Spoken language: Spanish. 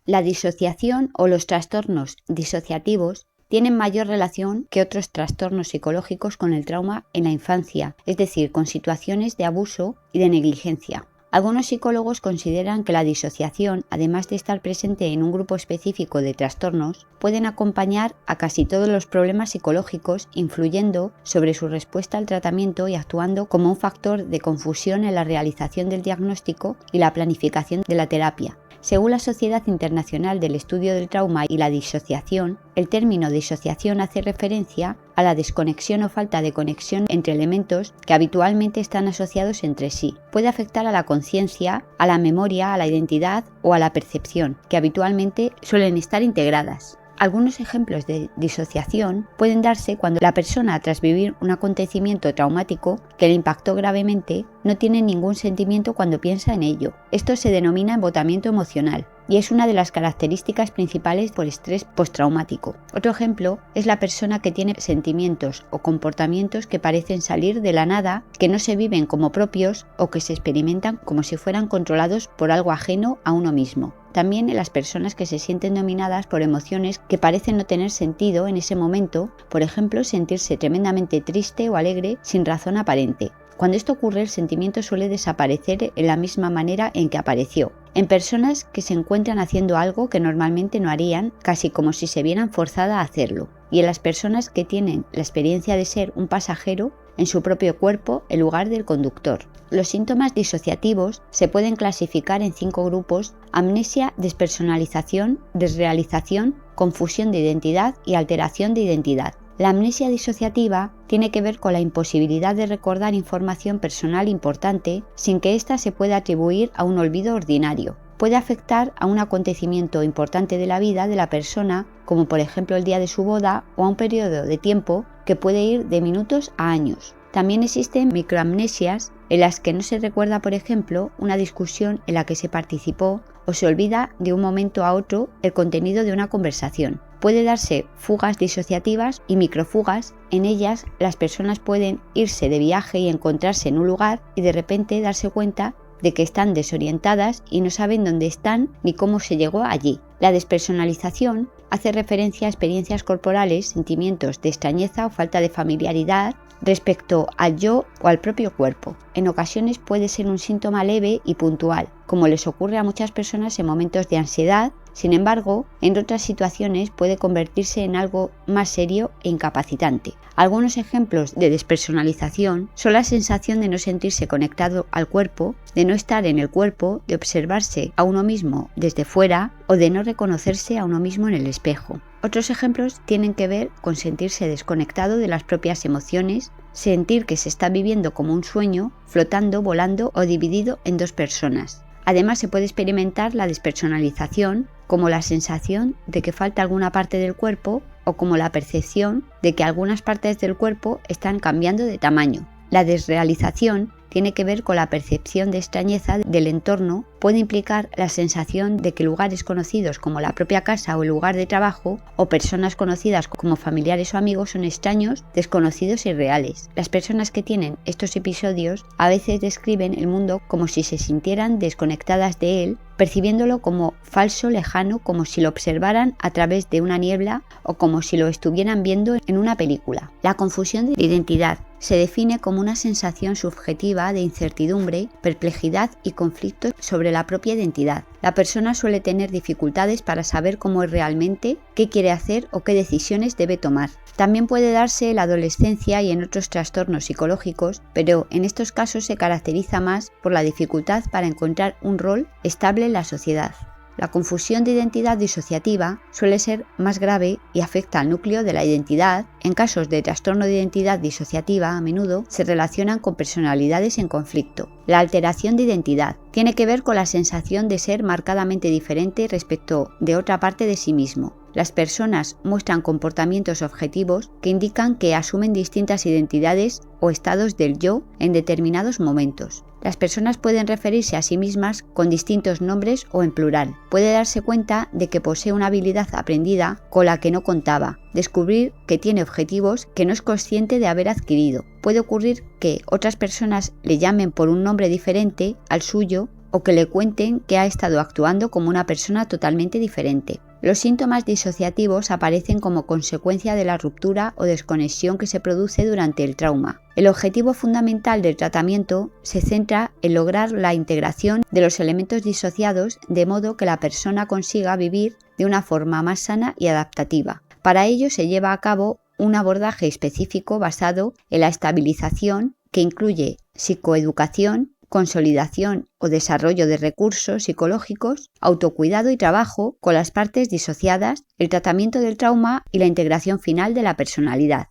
La disociación o los trastornos disociativos tienen mayor relación que otros trastornos psicológicos con el trauma en la infancia, es decir, con situaciones de abuso y de negligencia. Algunos psicólogos consideran que la disociación, además de estar presente en un grupo específico de trastornos, pueden acompañar a casi todos los problemas psicológicos, influyendo sobre su respuesta al tratamiento y actuando como un factor de confusión en la realización del diagnóstico y la planificación de la terapia. Según la Sociedad Internacional del Estudio del Trauma y la Disociación, el término disociación hace referencia a la desconexión o falta de conexión entre elementos que habitualmente están asociados entre sí. Puede afectar a la conciencia, a la memoria, a la identidad o a la percepción, que habitualmente suelen estar integradas. Algunos ejemplos de disociación pueden darse cuando la persona, tras vivir un acontecimiento traumático que le impactó gravemente, no tiene ningún sentimiento cuando piensa en ello. Esto se denomina embotamiento emocional y es una de las características principales por estrés postraumático. Otro ejemplo es la persona que tiene sentimientos o comportamientos que parecen salir de la nada, que no se viven como propios o que se experimentan como si fueran controlados por algo ajeno a uno mismo. También en las personas que se sienten dominadas por emociones que parecen no tener sentido en ese momento, por ejemplo, sentirse tremendamente triste o alegre sin razón aparente. Cuando esto ocurre, el sentimiento suele desaparecer en la misma manera en que apareció. En personas que se encuentran haciendo algo que normalmente no harían, casi como si se vieran forzadas a hacerlo. Y en las personas que tienen la experiencia de ser un pasajero en su propio cuerpo en lugar del conductor. Los síntomas disociativos se pueden clasificar en 5 grupos: amnesia, despersonalización, desrealización, confusión de identidad y alteración de identidad. La amnesia disociativa tiene que ver con la imposibilidad de recordar información personal importante sin que ésta se pueda atribuir a un olvido ordinario. Puede afectar a un acontecimiento importante de la vida de la persona, como por ejemplo el día de su boda, o a un periodo de tiempo que puede ir de minutos a años. También existen microamnesias en las que no se recuerda, por ejemplo, una discusión en la que se participó o se olvida de un momento a otro el contenido de una conversación. Puede darse fugas disociativas y microfugas. En ellas, las personas pueden irse de viaje y encontrarse en un lugar y de repente darse cuenta de que están desorientadas y no saben dónde están ni cómo se llegó allí. La despersonalización hace referencia a experiencias corporales, sentimientos de extrañeza o falta de familiaridad respecto al yo o al propio cuerpo. En ocasiones puede ser un síntoma leve y puntual, como les ocurre a muchas personas en momentos de ansiedad. Sin embargo, en otras situaciones puede convertirse en algo más serio e incapacitante. Algunos ejemplos de despersonalización son la sensación de no sentirse conectado al cuerpo, de no estar en el cuerpo, de observarse a uno mismo desde fuera o de no reconocerse a uno mismo en el espejo. Otros ejemplos tienen que ver con sentirse desconectado de las propias emociones, sentir que se está viviendo como un sueño, flotando, volando o dividido en 2 personas. Además, se puede experimentar la despersonalización como la sensación de que falta alguna parte del cuerpo o como la percepción de que algunas partes del cuerpo están cambiando de tamaño. La desrealización tiene que ver con la percepción de extrañeza del entorno. Puede implicar la sensación de que lugares conocidos como la propia casa o el lugar de trabajo o personas conocidas como familiares o amigos son extraños, desconocidos y reales. Las personas que tienen estos episodios a veces describen el mundo como si se sintieran desconectadas de él, percibiéndolo como falso, lejano, como si lo observaran a través de una niebla o como si lo estuvieran viendo en una película. La confusión de identidad se define como una sensación subjetiva de incertidumbre, perplejidad y conflicto sobre la propia identidad. La persona suele tener dificultades para saber cómo es realmente, qué quiere hacer o qué decisiones debe tomar. También puede darse en la adolescencia y en otros trastornos psicológicos, pero en estos casos se caracteriza más por la dificultad para encontrar un rol estable en la sociedad. La confusión de identidad disociativa suele ser más grave y afecta al núcleo de la identidad. En casos de trastorno de identidad disociativa, a menudo se relacionan con personalidades en conflicto. La alteración de identidad tiene que ver con la sensación de ser marcadamente diferente respecto de otra parte de sí mismo. Las personas muestran comportamientos objetivos que indican que asumen distintas identidades o estados del yo en determinados momentos. Las personas pueden referirse a sí mismas con distintos nombres o en plural. Puede darse cuenta de que posee una habilidad aprendida con la que no contaba, descubrir que tiene objetivos que no es consciente de haber adquirido. Puede ocurrir que otras personas le llamen por un nombre diferente al suyo o que le cuenten que ha estado actuando como una persona totalmente diferente. Los síntomas disociativos aparecen como consecuencia de la ruptura o desconexión que se produce durante el trauma. El objetivo fundamental del tratamiento se centra en lograr la integración de los elementos disociados de modo que la persona consiga vivir de una forma más sana y adaptativa. Para ello se lleva a cabo un abordaje específico basado en la estabilización que incluye psicoeducación, consolidación o desarrollo de recursos psicológicos, autocuidado y trabajo con las partes disociadas, el tratamiento del trauma y la integración final de la personalidad.